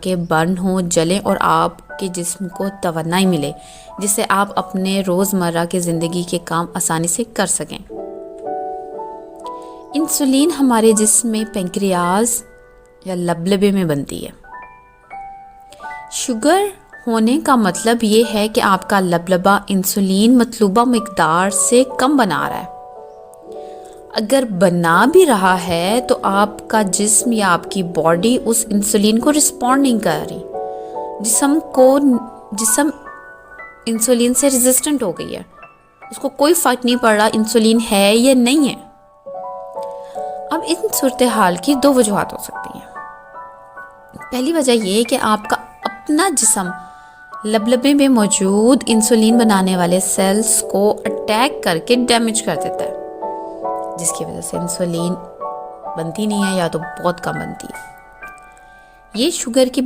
के बर्न हो, जलें और आपके जिस्म को तवन्नाई मिले जिससे आप अपने रोज़मर्रा की ज़िंदगी के काम आसानी से कर सकें। इंसुलिन हमारे जिस्म में पेंक्रियाज या लबलबे में बनती है। शुगर होने का मतलब ये है कि आपका लबलबा इंसुलिन मतलूबा मिकदार से कम बना रहा है। अगर बना भी रहा है तो आपका जिस्म या आपकी बॉडी उस इंसुलिन को रिस्पॉन्ड नहीं कर रही। जिस्म इंसुलिन से रेजिस्टेंट हो गई है, उसको कोई फ़र्क नहीं पड़ रहा इंसुलिन है या नहीं है। अब इन सूरत हाल की दो वजूहत हो सकती हैं। पहली वजह यह कि आपका अपना जिस्म लबलबे में मौजूद इंसुलिन बनाने वाले सेल्स को अटैक करके डैमेज कर देता है, जिसकी वजह से इंसुलिन बनती नहीं है या तो बहुत कम बनती है। ये शुगर की